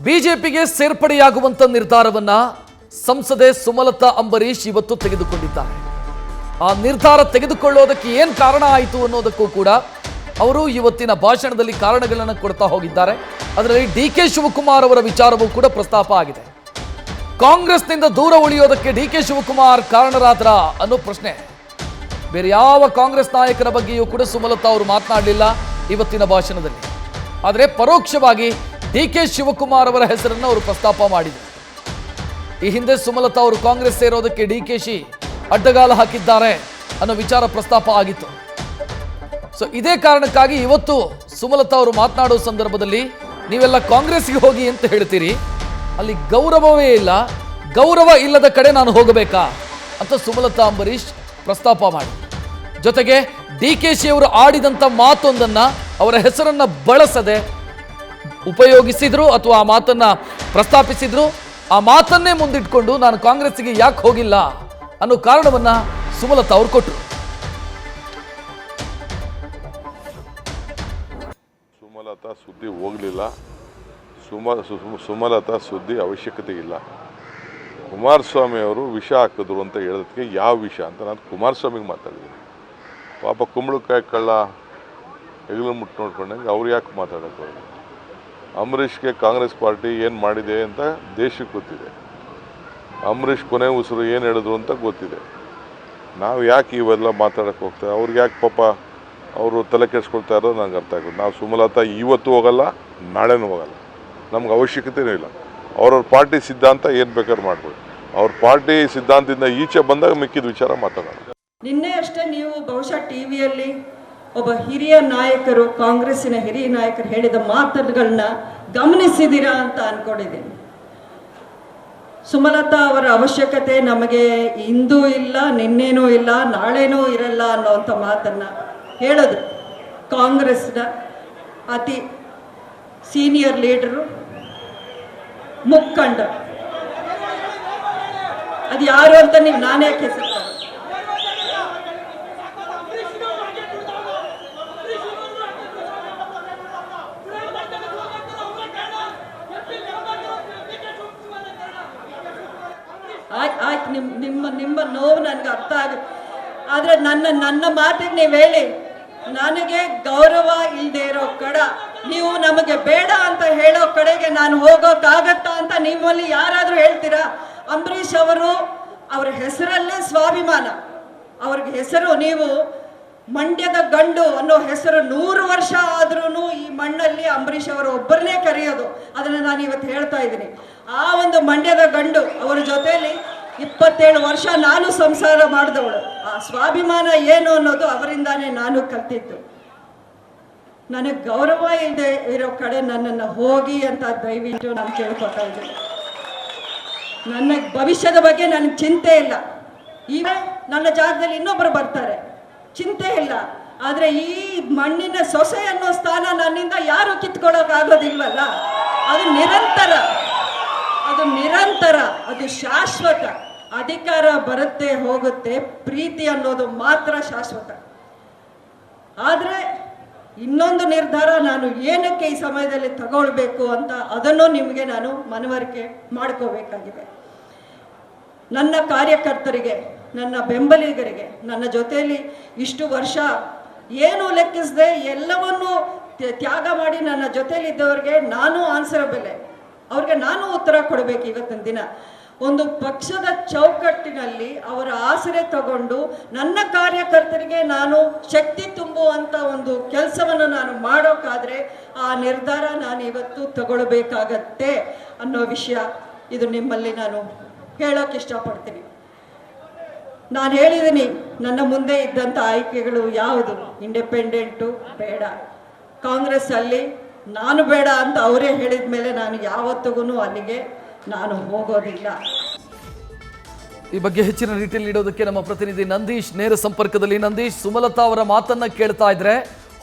ಬಿಜೆಪಿಗೆ ಸೇರ್ಪಡೆಯಾಗುವಂತ ನಿರ್ಧಾರವನ್ನ ಸಂಸದೆ ಸುಮಲತಾ ಅಂಬರೀಶ್ ಇವತ್ತು ತೆಗೆದುಕೊಂಡಿದ್ದಾರೆ. ಆ ನಿರ್ಧಾರ ತೆಗೆದುಕೊಳ್ಳೋದಕ್ಕೆ ಏನು ಕಾರಣ ಆಯಿತು ಅನ್ನೋದಕ್ಕೂ ಕೂಡ ಅವರು ಇವತ್ತಿನ ಭಾಷಣದಲ್ಲಿ ಕಾರಣಗಳನ್ನು ಕೊಡ್ತಾ ಹೋಗಿದ್ದಾರೆ. ಅದರಲ್ಲಿ ಡಿ.ಕೆ. ಶಿವಕುಮಾರ್ ಅವರ ವಿಚಾರವೂ ಕೂಡ ಪ್ರಸ್ತಾಪ ಆಗಿದೆ. ಕಾಂಗ್ರೆಸ್ನಿಂದ ದೂರ ಉಳಿಯೋದಕ್ಕೆ ಡಿ.ಕೆ. ಶಿವಕುಮಾರ್ ಕಾರಣರಾದ್ರ ಅನ್ನೋ ಪ್ರಶ್ನೆ. ಬೇರೆ ಯಾವ ಕಾಂಗ್ರೆಸ್ ನಾಯಕರ ಬಗ್ಗೆಯೂ ಕೂಡ ಸುಮಲತಾ ಅವರು ಮಾತನಾಡಲಿಲ್ಲ ಇವತ್ತಿನ ಭಾಷಣದಲ್ಲಿ. ಆದರೆ ಪರೋಕ್ಷವಾಗಿ ಡಿ.ಕೆ. ಶಿವಕುಮಾರ್ ಅವರ ಹೆಸರನ್ನು ಅವರು ಪ್ರಸ್ತಾಪ ಮಾಡಿದರು. ಈ ಹಿಂದೆ ಸುಮಲತಾ ಅವರು ಕಾಂಗ್ರೆಸ್ ಸೇರೋದಕ್ಕೆ ಡಿ.ಕೆ.ಶಿ ಅಡ್ಡಗಾಲ ಹಾಕಿದ್ದಾರೆ ಅನ್ನೋ ವಿಚಾರ ಪ್ರಸ್ತಾಪ ಆಗಿತ್ತು. ಸೊ ಇದೇ ಕಾರಣಕ್ಕಾಗಿ ಇವತ್ತು ಸುಮಲತಾ ಅವರು ಮಾತನಾಡೋ ಸಂದರ್ಭದಲ್ಲಿ ನೀವೆಲ್ಲ ಕಾಂಗ್ರೆಸ್ಗೆ ಹೋಗಿ ಅಂತ ಹೇಳ್ತೀರಿ, ಅಲ್ಲಿ ಗೌರವವೇ ಇಲ್ಲ, ಗೌರವ ಇಲ್ಲದ ಕಡೆ ನಾನು ಹೋಗಬೇಕಾ ಅಂತ ಸುಮಲತಾ ಅಂಬರೀಶ್ ಪ್ರಸ್ತಾಪ ಮಾಡಿ, ಜೊತೆಗೆ ಡಿ.ಕೆ.ಶಿ ಅವರು ಆಡಿದಂಥ ಮಾತೊಂದನ್ನು ಅವರ ಹೆಸರನ್ನು ಬಳಸದೆ ಉಪಯೋಗಿಸಿದ್ರು ಅಥವಾ ಆ ಮಾತನ್ನ ಪ್ರಸ್ತಾಪಿಸಿದ್ರು. ಆ ಮಾತನ್ನೇ ಮುಂದಿಟ್ಕೊಂಡು ನಾನು ಕಾಂಗ್ರೆಸ್ಸಿಗೆ ಯಾಕೆ ಹೋಗಿಲ್ಲ ಅನ್ನೋ ಕಾರಣವನ್ನ ಸುಮಲತಾ ಅವರು ಕೊಟ್ಟರು. ಸುಮಲತಾ ಸುದ್ದಿ ಹೋಗಲಿಲ್ಲ. ಸುಮಲತಾ ಸುದ್ದಿ ಅವಶ್ಯಕತೆ ಇಲ್ಲ. ಕುಮಾರಸ್ವಾಮಿ ಅವರು ವಿಷ ಹಾಕಿದ್ರು ಅಂತ ಹೇಳೋದಕ್ಕೆ ಯಾವ ವಿಷ ಅಂತ ನಾನು ಕುಮಾರಸ್ವಾಮಿಗೆ ಮಾತಾಡಿದ್ದೀನಿ. ಪಾಪ ಕುಂಬಳಕಾಯಿ ಕಳ್ಳ ಹೆಗಲು ಮುಟ್ಟು ನೋಡ್ಕೊಂಡಂಗೆ ಅವ್ರು ಯಾಕೆ ಮಾತಾಡೋಕೆ ಹೋಗಿ? ಅಂಬರೀಷ್ಗೆ ಕಾಂಗ್ರೆಸ್ ಪಾರ್ಟಿ ಏನು ಮಾಡಿದೆ ಅಂತ ದೇಶಕ್ಕೆ ಗೊತ್ತಿದೆ. ಅಂಬರೀಷ್ ಕೊನೆ ಉಸಿರು ಏನು ಹೇಳಿದ್ರು ಅಂತ ಗೊತ್ತಿದೆ. ನಾವು ಯಾಕೆ ಇವೆಲ್ಲ ಮಾತಾಡೋಕ್ಕೆ ಹೋಗ್ತೇವೆ? ಅವ್ರಿಗೆ ಯಾಕೆ ಪಾಪ ಅವರು ತಲೆ ಕೆಡಿಸ್ಕೊಳ್ತಾ ಇರೋದು ನಂಗೆ ಅರ್ಥ ಆಗೋದು. ನಾವು ಸುಮಲತಾ ಇವತ್ತು ಹೋಗಲ್ಲ, ನಾಳೆನೂ ಹೋಗಲ್ಲ, ನಮ್ಗೆ ಅವಶ್ಯಕತೆಯೂ ಇಲ್ಲ. ಅವ್ರವ್ರ ಪಾರ್ಟಿ ಸಿದ್ಧಾಂತ ಏನು ಬೇಕಾದ್ರೂ ಮಾಡ್ಬೋದು. ಅವ್ರ ಪಾರ್ಟಿ ಸಿದ್ಧಾಂತದಿಂದ ಈಚೆ ಬಂದಾಗ ಮಿಕ್ಕಿದ ವಿಚಾರ ಮಾತಾಡೋಣ. ನಿನ್ನೆ ಅಷ್ಟೇ ನೀವು ಬಹುಶಃ ಟಿವಿಯಲ್ಲಿ ಒಬ್ಬ ಹಿರಿಯ ನಾಯಕರು, ಕಾಂಗ್ರೆಸ್ಸಿನ ಹಿರಿಯ ನಾಯಕರು ಹೇಳಿದ ಮಾತುಗಳನ್ನ ಗಮನಿಸಿದ್ದೀರಾ ಅಂತ ಅನ್ಕೊಂಡಿದ್ದೀನಿ. ಸುಮಲತಾ ಅವರ ಅವಶ್ಯಕತೆ ನಮಗೆ ಇಂದೂ ಇಲ್ಲ, ನಿನ್ನೇನೂ ಇಲ್ಲ, ನಾಳೆನೂ ಇರಲ್ಲ ಅನ್ನೋಂಥ ಮಾತನ್ನ ಹೇಳಿದ್ರು. ಕಾಂಗ್ರೆಸ್ನ ಅತಿ ಸೀನಿಯರ್ ಲೀಡರು, ಮುಖಂಡ, ಅದು ಯಾರು ಅಂತ ನೀವು ನಾನೇ ಹೆಸರು ಆಯ್ತು. ನಿಮ್ಮ ನೋವು ನನಗೆ ಅರ್ಥ ಆಗುತ್ತೆ. ಆದರೆ ನನ್ನ ಮಾತಿಗೆ ನೀವು ಹೇಳಿ, ನನಗೆ ಗೌರವ ಇಲ್ಲದೆ ಇರೋ ನೀವು ನಮಗೆ ಬೇಡ ಅಂತ ಹೇಳೋ ಕಡೆಗೆ ನಾನು ಹೋಗೋಕ್ಕಾಗತ್ತಾ ಅಂತ ನಿಮ್ಮಲ್ಲಿ ಯಾರಾದರೂ ಹೇಳ್ತೀರಾ? ಅಂಬರೀಷ್ ಅವರು ಅವರ ಹೆಸರಲ್ಲೇ ಸ್ವಾಭಿಮಾನ. ಅವ್ರಿಗೆ ಹೆಸರು, ನೀವು ಮಂಡ್ಯದ ಗಂಡು ಅನ್ನೋ ಹೆಸರು 100 ವರ್ಷ ಆದ್ರೂ ಈ ಮಣ್ಣಲ್ಲಿ ಅಂಬರೀಷ್ ಅವರು ಒಬ್ಬರನ್ನೇ ಕರೆಯೋದು. ಅದನ್ನು ನಾನು ಇವತ್ತು ಹೇಳ್ತಾ ಇದ್ದೀನಿ. ಆ ಒಂದು ಮಂಡ್ಯದ ಗಂಡು ಅವರ ಜೊತೆಯಲ್ಲಿ 27 ವರ್ಷ ನಾನು ಸಂಸಾರ ಮಾಡಿದವಳು. ಆ ಸ್ವಾಭಿಮಾನ ಏನು ಅನ್ನೋದು ಅವರಿಂದಾನೇ ನಾನು ಕಲ್ತಿದ್ದು. ನನಗೆ ಗೌರವ ಇಲ್ಲದೆ ಇರೋ ಕಡೆ ನನ್ನನ್ನು ಹೋಗಿ ಅಂತ ದಯವಿಟ್ಟು ನಾನು ಕೇಳ್ಕೊತಾ ಇದ್ದೀನಿ. ನನ್ನ ಭವಿಷ್ಯದ ಬಗ್ಗೆ ನನಗೆ ಚಿಂತೆ ಇಲ್ಲ. ಈಗ ನನ್ನ ಜಾಗದಲ್ಲಿ ಇನ್ನೊಬ್ಬರು ಬರ್ತಾರೆ, ಚಿಂತೆ ಇಲ್ಲ. ಆದರೆ ಈ ಮಣ್ಣಿನ ಸೊಸೆ ಅನ್ನೋ ಸ್ಥಾನ ನನ್ನಿಂದ ಯಾರು ಕಿತ್ಕೊಳ್ಳೋಕ್ಕಾಗೋದಿಲ್ವಲ್ಲ. ಅದು ನಿರಂತರ, ಅದು ಶಾಶ್ವತ. ಅಧಿಕಾರ ಬರುತ್ತೆ ಹೋಗುತ್ತೆ, ಪ್ರೀತಿ ಅನ್ನೋದು ಮಾತ್ರ ಶಾಶ್ವತ. ಆದರೆ ಇನ್ನೊಂದು ನಿರ್ಧಾರ ನಾನು ಏನಕ್ಕೆ ಈ ಸಮಯದಲ್ಲಿ ತಗೊಳ್ಬೇಕು ಅಂತ ಅದನ್ನು ನಿಮಗೆ ನಾನು ಮನವರಿಕೆ ಮಾಡ್ಕೋಬೇಕಾಗಿದೆ. ನನ್ನ ಕಾರ್ಯಕರ್ತರಿಗೆ, ನನ್ನ ಬೆಂಬಲಿಗರಿಗೆ, ನನ್ನ ಜೊತೆಯಲ್ಲಿ ಇಷ್ಟು ವರ್ಷ ಏನು ಲೆಕ್ಕಿಸದೆ ಎಲ್ಲವನ್ನೂ ತ್ಯಾಗ ಮಾಡಿ ನನ್ನ ಜೊತೆಯಲ್ಲಿದ್ದವ್ರಿಗೆ ನಾನು ಆನ್ಸರಬಲ್, ಅವ್ರಿಗೆ ನಾನು ಉತ್ತರ ಕೊಡಬೇಕು. ಇವತ್ತಿನ ದಿನ ಒಂದು ಪಕ್ಷದ ಚೌಕಟ್ಟಿನಲ್ಲಿ ಅವರ ಆಸರೆ ತಗೊಂಡು ನನ್ನ ಕಾರ್ಯಕರ್ತರಿಗೆ ನಾನು ಶಕ್ತಿ ತುಂಬುವಂಥ ಒಂದು ಕೆಲಸವನ್ನು ನಾನು ಮಾಡೋಕ್ಕಾದ್ರೆ ಆ ನಿರ್ಧಾರ ನಾನು ಇವತ್ತು ತಗೊಳ್ಬೇಕಾಗತ್ತೆ ಅನ್ನೋ ವಿಷಯ ಇದು ನಿಮ್ಮಲ್ಲಿ ನಾನು ಹೇಳೋಕೆ ಇಷ್ಟಪಡ್ತೀನಿ. ನಾನು ಹೇಳಿದ್ದೀನಿ, ನನ್ನ ಮುಂದೆ ಇದ್ದಂಥ ಆಯ್ಕೆಗಳು ಯಾವುದು? ಇಂಡಿಪೆಂಡೆಂಟು ಬೇಡ, ಕಾಂಗ್ರೆಸ್ ಅಲ್ಲಿ ನಾನು ಬೇಡ ಅಂತ ಅವರೇ ಹೇಳಿದ ಮೇಲೆ ನಾನು ಯಾವತ್ತಿಗೂ ಅಲ್ಲಿಗೆ ನಾನು ಹೋಗೋದಿಲ್ಲ. ಈ ಬಗ್ಗೆ ಹೆಚ್ಚಿನ ಡೀಟೇಲ್ ನೀಡೋದಕ್ಕೆ ನಮ್ಮ ಪ್ರತಿನಿಧಿ ನಂದೀಶ್ ನೇರ ಸಂಪರ್ಕದಲ್ಲಿ. ನಂದೀಶ್, ಸುಮಲತಾ ಅವರ ಮಾತನ್ನ ಕೇಳ್ತಾ ಇದ್ರೆ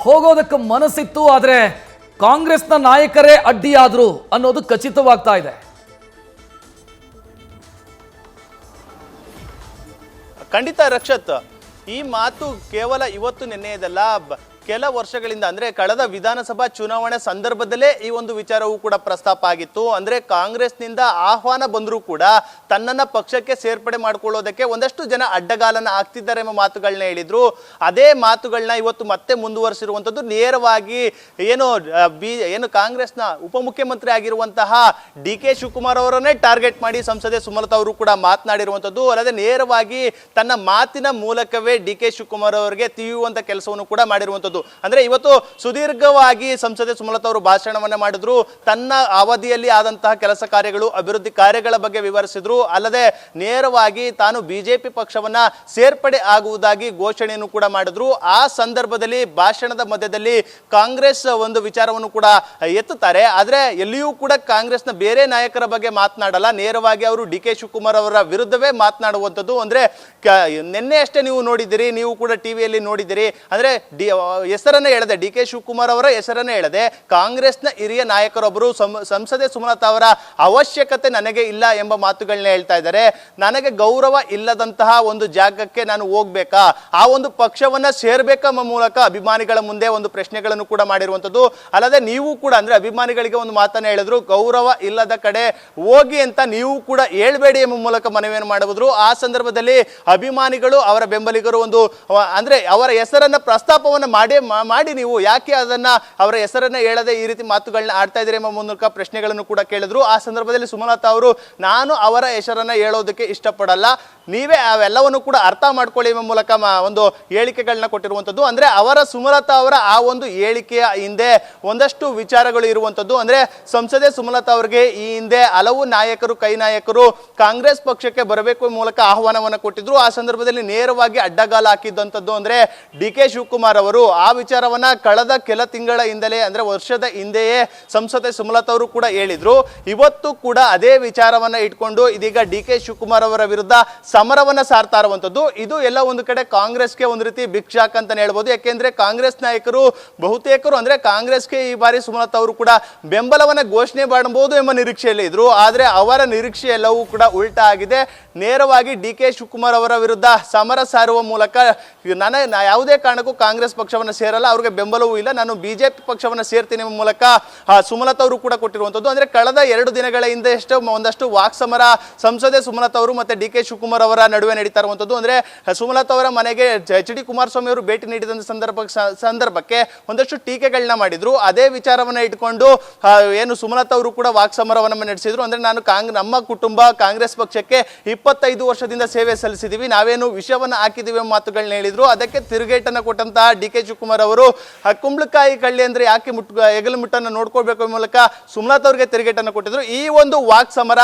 ಹೋಗೋದಕ್ಕೆ ಮನಸ್ಸಿತ್ತು, ಆದ್ರೆ ಕಾಂಗ್ರೆಸ್ನ ನಾಯಕರೇ ಅಡ್ಡಿಯಾದ್ರು ಅನ್ನೋದು ಖಚಿತವಾಗ್ತಾ ಇದೆ. ಖಂಡಿತ ರಕ್ಷತ್, ಈ ಮಾತು ಕೇವಲ ಇವತ್ತು ನಿನ್ನೆಯದಲ್ಲ. ಕೆಲ ವರ್ಷಗಳಿಂದ ಅಂದ್ರೆ ಕಳೆದ ವಿಧಾನಸಭಾ ಚುನಾವಣೆ ಸಂದರ್ಭದಲ್ಲೇ ಈ ಒಂದು ವಿಚಾರವೂ ಕೂಡ ಪ್ರಸ್ತಾಪ ಆಗಿತ್ತು. ಅಂದ್ರೆ ಕಾಂಗ್ರೆಸ್ನಿಂದ ಆಹ್ವಾನ ಬಂದರೂ ಕೂಡ ತನ್ನನ್ನ ಪಕ್ಷಕ್ಕೆ ಸೇರ್ಪಡೆ ಮಾಡ್ಕೊಳ್ಳೋದಕ್ಕೆ ಒಂದಷ್ಟು ಜನ ಅಡ್ಡಗಾಲನ ಹಾಕ್ತಿದ್ದಾರೆ ಎಂಬ ಮಾತುಗಳನ್ನ ಹೇಳಿದ್ರು. ಅದೇ ಮಾತುಗಳನ್ನ ಇವತ್ತು ಮತ್ತೆ ಮುಂದುವರಿಸಿರುವಂತದ್ದು. ನೇರವಾಗಿ ಏನು ಕಾಂಗ್ರೆಸ್ನ ಉಪಮುಖ್ಯಮಂತ್ರಿ ಆಗಿರುವಂತಹ ಡಿ ಕೆ ಶಿವಕುಮಾರ್ ಅವರನ್ನೇ ಟಾರ್ಗೆಟ್ ಮಾಡಿ ಸಂಸದೆ ಸುಮಲತಾ ಅವರು ಕೂಡ ಮಾತನಾಡಿರುವಂತದ್ದು. ಅಲ್ಲದೆ ನೇರವಾಗಿ ತನ್ನ ಮಾತಿನ ಮೂಲಕವೇ ಡಿ ಕೆ ಶಿವಕುಮಾರ್ ಅವರಿಗೆ ತಿವಿಯುವಂತ ಕೆಲಸವನ್ನು ಕೂಡ ಮಾಡಿರುವಂತದ್ದು. ಅಂದ್ರೆ ಇವತ್ತು ಸುದೀರ್ಘವಾಗಿ ಸಂಸದೆ ಸುಮಲತಾ ಅವರು ಭಾಷಣವನ್ನ ಮಾಡಿದ್ರು. ತನ್ನ ಅವಧಿಯಲ್ಲಿ ಆದಂತಹ ಕೆಲಸ ಕಾರ್ಯಗಳು, ಅಭಿವೃದ್ಧಿ ಕಾರ್ಯಗಳ ಬಗ್ಗೆ ವಿವರಿಸಿದ್ರು. ಅಲ್ಲದೆ ನೇರವಾಗಿ ತಾನು ಬಿಜೆಪಿ ಪಕ್ಷವನ್ನ ಸೇರ್ಪಡೆ ಆಗುವುದಾಗಿ ಘೋಷಣೆಯನ್ನು ಕೂಡ ಮಾಡಿದ್ರು. ಆ ಸಂದರ್ಭದಲ್ಲಿ ಭಾಷಣದ ಮಧ್ಯದಲ್ಲಿ ಕಾಂಗ್ರೆಸ್ ಒಂದು ವಿಚಾರವನ್ನು ಕೂಡ ಎತ್ತುತ್ತಾರೆ. ಆದ್ರೆ ಎಲ್ಲಿಯೂ ಕೂಡ ಕಾಂಗ್ರೆಸ್ನ ಬೇರೆ ನಾಯಕರ ಬಗ್ಗೆ ಮಾತನಾಡಲ್ಲ. ನೇರವಾಗಿ ಅವರು ಡಿ ಕೆ ಶಿವಕುಮಾರ್ ಅವರ ವಿರುದ್ಧವೇ ಮಾತನಾಡುವಂಥದ್ದು. ಅಂದ್ರೆ ನಿನ್ನೆ ಅಷ್ಟೇ ನೀವು ನೋಡಿದ್ದೀರಿ, ನೀವು ಕೂಡ ಟಿವಿಯಲ್ಲಿ ನೋಡಿದ್ದೀರಿ. ಅಂದ್ರೆ ಹೆಸರನ್ನ ಹೇಳದೆ, ಡಿ ಕೆ ಶಿವಕುಮಾರ್ ಅವರ ಹೆಸರನ್ನ ಹೇಳದೆ ಕಾಂಗ್ರೆಸ್ನ ಹಿರಿಯ ನಾಯಕರೊಬ್ಬರು ಸಂಸದೆ ಸುಮಲತಾ ಅವರ ಅವಶ್ಯಕತೆ ನನಗೆ ಇಲ್ಲ ಎಂಬ ಮಾತುಗಳನ್ನ ಹೇಳ್ತಾ ಇದ್ದಾರೆ. ನನಗೆ ಗೌರವ ಇಲ್ಲದಂತಹ ಒಂದು ಜಾಗಕ್ಕೆ ನಾನು ಹೋಗ್ಬೇಕಾ, ಆ ಒಂದು ಪಕ್ಷವನ್ನ ಸೇರ್ಬೇಕೆಂಬ ಮೂಲಕ ಅಭಿಮಾನಿಗಳ ಮುಂದೆ ಒಂದು ಪ್ರಶ್ನೆಗಳನ್ನು ಕೂಡ ಮಾಡಿರುವಂತದ್ದು. ಅಲ್ಲದೆ ನೀವು ಕೂಡ ಅಂದ್ರೆ ಅಭಿಮಾನಿಗಳಿಗೆ ಒಂದು ಮಾತನ್ನ ಹೇಳಿದ್ರು, ಗೌರವ ಇಲ್ಲದ ಕಡೆ ಹೋಗಿ ಅಂತ ನೀವು ಕೂಡ ಹೇಳ್ಬೇಡಿ ಎಂಬ ಮೂಲಕ ಮನವಿಯನ್ನು ಮಾಡಿದ್ರು. ಆ ಸಂದರ್ಭದಲ್ಲಿ ಅಭಿಮಾನಿಗಳು, ಅವರ ಬೆಂಬಲಿಗರು ಒಂದು ಅಂದ್ರೆ ಅವರ ಹೆಸರನ್ನ ಪ್ರಸ್ತಾಪವನ್ನ ಮಾಡಿ ನೀವು ಯಾಕೆ ಅದನ್ನ ಅವರ ಹೆಸರನ್ನ ಹೇಳದೆ ಈ ರೀತಿ ಮಾತುಗಳನ್ನ ಆಡ್ತಾ ಇದ್ದೀರಿ ಎಂಬ ಮೂಲಕ ಪ್ರಶ್ನೆಗಳನ್ನು ಕೂಡ ಕೇಳಿದ್ರು. ಆ ಸಂದರ್ಭದಲ್ಲಿ ಸುಮಲತಾ ಅವರು, ನಾನು ಅವರ ಹೆಸರನ್ನ ಹೇಳೋದಕ್ಕೆ ಇಷ್ಟಪಡಲ್ಲ, ನೀವೇ ಅವೆಲ್ಲವನ್ನು ಕೂಡ ಅರ್ಥ ಮಾಡ್ಕೊಳ್ಳಿ ಎಂಬ ಮೂಲಕ ಒಂದು ಹೇಳಿಕೆಗಳನ್ನ ಕೊಟ್ಟಿರುವಂತದ್ದು. ಅಂದ್ರೆ ಸುಮಲತಾ ಅವರ ಆ ಒಂದು ಹೇಳಿಕೆಯ ಹಿಂದೆ ಒಂದಷ್ಟು ವಿಚಾರಗಳು ಇರುವಂತದ್ದು. ಅಂದ್ರೆ ಸಂಸದೆ ಸುಮಲತಾ ಅವರಿಗೆ ಈ ಹಿಂದೆ ಹಲವು ನಾಯಕರು, ಕೈ ನಾಯಕರು ಕಾಂಗ್ರೆಸ್ ಪಕ್ಷಕ್ಕೆ ಬರಬೇಕು ಮೂಲಕ ಆಹ್ವಾನವನ್ನು ಕೊಟ್ಟಿದ್ರು. ಆ ಸಂದರ್ಭದಲ್ಲಿ ನೇರವಾಗಿ ಅಡ್ಡಗಾಲ ಹಾಕಿದ್ದಂಥದ್ದು ಅಂದ್ರೆ ಡಿ ಕೆ ಶಿವಕುಮಾರ್ ಅವರು. ಆ ವಿಚಾರವನ್ನ ಕಳೆದ ಕೆಲ ತಿಂಗಳ ಹಿಂದಲೇ ಅಂದ್ರೆ ವರ್ಷದ ಹಿಂದೆಯೇ ಸಂಸದೆ ಸುಮಲತಾ ಅವರು ಕೂಡ ಹೇಳಿದ್ರು. ಇವತ್ತು ಕೂಡ ಅದೇ ವಿಚಾರವನ್ನ ಇಟ್ಕೊಂಡು ಇದೀಗ ಡಿ ಕೆ ಶಿವಕುಮಾರ್ ಅವರ ವಿರುದ್ಧ ಸಮರವನ್ನ ಸಾರ್ತಾ ಇರುವಂತದ್ದು. ಇದು ಎಲ್ಲ ಒಂದು ಕಡೆ ಕಾಂಗ್ರೆಸ್ಗೆ ಒಂದು ರೀತಿ ಭಿಕ್ಷಾಕ್ ಅಂತಾನೆ ಹೇಳ್ಬೋದು. ಯಾಕೆಂದ್ರೆ ಕಾಂಗ್ರೆಸ್ ನಾಯಕರು ಬಹುತೇಕರು ಅಂದ್ರೆ ಕಾಂಗ್ರೆಸ್ಗೆ ಈ ಬಾರಿ ಸುಮಲತಾ ಅವರು ಕೂಡ ಬೆಂಬಲವನ್ನ ಘೋಷಣೆ ಮಾಡಬಹುದು ಎಂಬ ನಿರೀಕ್ಷೆಯಲ್ಲಿ ಇದ್ರು. ಆದ್ರೆ ಅವರ ನಿರೀಕ್ಷೆ ಎಲ್ಲವೂ ಕೂಡ ಉಲ್ಟಾ ಆಗಿದೆ. ನೇರವಾಗಿ ಡಿ ಕೆ ಶಿವಕುಮಾರ್ ಅವರ ವಿರುದ್ಧ ಸಮರ ಸಾರುವ ಮೂಲಕ ಯಾವುದೇ ಕಾರಣಕ್ಕೂ ಕಾಂಗ್ರೆಸ್ ಪಕ್ಷವನ್ನು ಸೇರಲ್ಲ, ಅವ್ರಿಗೆ ಬೆಂಬಲವೂ ಇಲ್ಲ, ನಾನು ಬಿಜೆಪಿ ಪಕ್ಷವನ್ನು ಸೇರ್ತೀನಿ ಎಂಬ ಮೂಲಕ ಸುಮಲತಾ ಅವರು ಕೂಡ ಕೊಟ್ಟಿರುವಂತದ್ದು. ಅಂದ್ರೆ ಕಳೆದ 2 ದಿನಗಳ ಹಿಂದೆ ಒಂದಷ್ಟು ವಾಕ್ಸಮರ ಸಂಸದೆ ಸುಮಲತಾ ಅವರು ಮತ್ತೆ ಡಿ ಕೆ ಶಿವಕುಮಾರ್ ಅವರ ನಡುವೆ ನಡೀತಾ ಇರುವಂತದ್ದು. ಅಂದ್ರೆ ಸುಮಲತಾ ಅವರ ಮನೆಗೆ ಎಚ್ ಡಿ ಕುಮಾರಸ್ವಾಮಿ ಅವರು ಭೇಟಿ ನೀಡಿದ ಸಂದರ್ಭಕ್ಕೆ ಒಂದಷ್ಟು ಟೀಕೆಗಳನ್ನ ಮಾಡಿದ್ರು. ಅದೇ ವಿಚಾರವನ್ನ ಇಟ್ಕೊಂಡು ಏನು ಸುಮಲತಾ ಅವರು ಕೂಡ ವಾಕ್ಸಮರವನ್ನ ನಡೆಸಿದ್ರು. ಅಂದ್ರೆ ನಮ್ಮ ಕುಟುಂಬ ಕಾಂಗ್ರೆಸ್ ಪಕ್ಷಕ್ಕೆ 25 ವರ್ಷದಿಂದ ಸೇವೆ ಸಲ್ಲಿಸಿದೀವಿ, ನಾವೇನು ವಿಷಯವನ್ನ ಹಾಕಿದೀವಿ ಎಂಬ ಮಾತುಗಳನ್ನ ಹೇಳಿದ್ರು. ಅದಕ್ಕೆ ತಿರುಗೇಟನ್ನ ಕೊಟ್ಟಂತಹ ಡಿ ಕೆ ಶಿವಕುಮಾರ್ ಅವರು ಕುಂಬಳಕಾಯಿ ಕಳ್ಳಿ ಅಂದ್ರೆ ಯಾಕೆ ಹೆಗಲು ಮುಟ್ಟನ್ನು ನೋಡ್ಕೊಳ್ಬೇಕು ಎಂಬ ಮೂಲಕ ಸುಮಲತಾ ಅವರಿಗೆ ತಿರುಗೇಟನ್ನು ಕೊಟ್ಟಿದ್ರು. ಈ ಒಂದು ವಾಕ್ ಸಮರ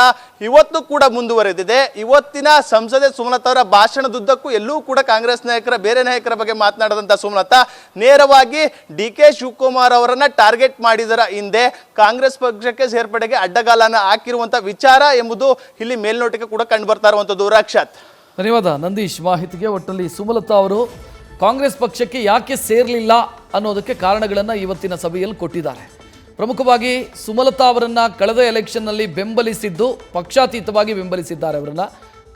ಇವತ್ತು ಕೂಡ ಮುಂದುವರೆದಿದೆ. ಇವತ್ತಿನ ಸಂಸದೆ ಸುಮಲತಾ ಅವರ ಭಾಷಣದುದ್ದಕ್ಕೂ ಎಲ್ಲೂ ಕೂಡ ಕಾಂಗ್ರೆಸ್ ನಾಯಕರ, ಬೇರೆ ನಾಯಕರ ಬಗ್ಗೆ ಮಾತನಾಡದಂತ ಸುಮಲತಾ ನೇರವಾಗಿ ಡಿ ಕೆ ಶಿವಕುಮಾರ್ ಅವರನ್ನ ಟಾರ್ಗೆಟ್ ಮಾಡಿದರ ಹಿಂದೆ ಕಾಂಗ್ರೆಸ್ ಪಕ್ಷಕ್ಕೆ ಸೇರ್ಪಡೆಗೆ ಅಡ್ಡಗಾಲನ ಹಾಕಿರುವಂತ ವಿಚಾರ ಎಂಬುದು ಇಲ್ಲಿ ಮೇಲ್ನೋಟಕ್ಕೆ ಕೂಡ ಕಂಡು ಬರ್ತಾ ಇರುವಂತದ್ದು. ರಕ್ಷತ್, ಧನ್ಯವಾದ ನಂದೀಶ್ ಮಾಹಿತಿಗೆ. ಒಟ್ಟಲ್ಲಿ ಸುಮಲತಾ ಅವರು ಕಾಂಗ್ರೆಸ್ ಪಕ್ಷಕ್ಕೆ ಯಾಕೆ ಸೇರಲಿಲ್ಲ ಅನ್ನೋದಕ್ಕೆ ಕಾರಣಗಳನ್ನು ಇವತ್ತಿನ ಸಭೆಯಲ್ಲಿ ಕೊಟ್ಟಿದ್ದಾರೆ. ಪ್ರಮುಖವಾಗಿ ಸುಮಲತಾ ಅವರನ್ನ ಕಳೆದ ಎಲೆಕ್ಷನ್ನಲ್ಲಿ ಬೆಂಬಲಿಸಿದ್ದು, ಪಕ್ಷಾತೀತವಾಗಿ ಬೆಂಬಲಿಸಿದ್ದಾರೆ ಅವರನ್ನ.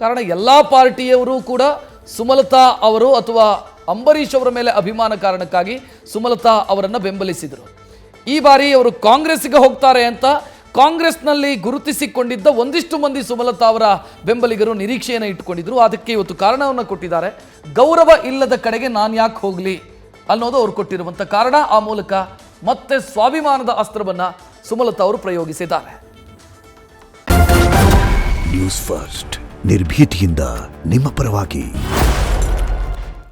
ಕಾರಣ ಎಲ್ಲ ಪಾರ್ಟಿಯವರು ಕೂಡ ಸುಮಲತಾ ಅವರು ಅಥವಾ ಅಂಬರೀಷ್ ಅವರ ಮೇಲೆ ಅಭಿಮಾನ ಕಾರಣಕ್ಕಾಗಿ ಸುಮಲತಾ ಅವರನ್ನು ಬೆಂಬಲಿಸಿದರು. ಈ ಬಾರಿ ಅವರು ಕಾಂಗ್ರೆಸ್ಗೆ ಹೋಗ್ತಾರೆ ಅಂತ ಕಾಂಗ್ರೆಸ್ನಲ್ಲಿ ಗುರುತಿಸಿಕೊಂಡಿದ್ದ ಒಂದಿಷ್ಟು ಮಂದಿ ಸುಮಲತಾ ಅವರ ಬೆಂಬಲಿಗರು ನಿರೀಕ್ಷೆಯನ್ನು ಇಟ್ಟುಕೊಂಡಿದ್ರು. ಅದಕ್ಕೆ ಇವತ್ತು ಕಾರಣವನ್ನು ಕೊಟ್ಟಿದ್ದಾರೆ. ಗೌರವ ಇಲ್ಲದ ಕಡೆಗೆ ನಾನು ಯಾಕೆ ಹೋಗಲಿ ಅನ್ನೋದು ಅವ್ರು ಕೊಟ್ಟಿರುವಂಥ ಕಾರಣ. ಆ ಮೂಲಕ ಮತ್ತೆ ಸ್ವಾಭಿಮಾನದ ಅಸ್ತ್ರವನ್ನು ಸುಮಲತಾ ಅವರು ಪ್ರಯೋಗಿಸಿದ್ದಾರೆ. ನ್ಯೂಸ್ ಫಸ್ಟ್, ನಿರ್ಭೀತಿಯಿಂದ ನಿಮ್ಮ ಪರವಾಗಿ.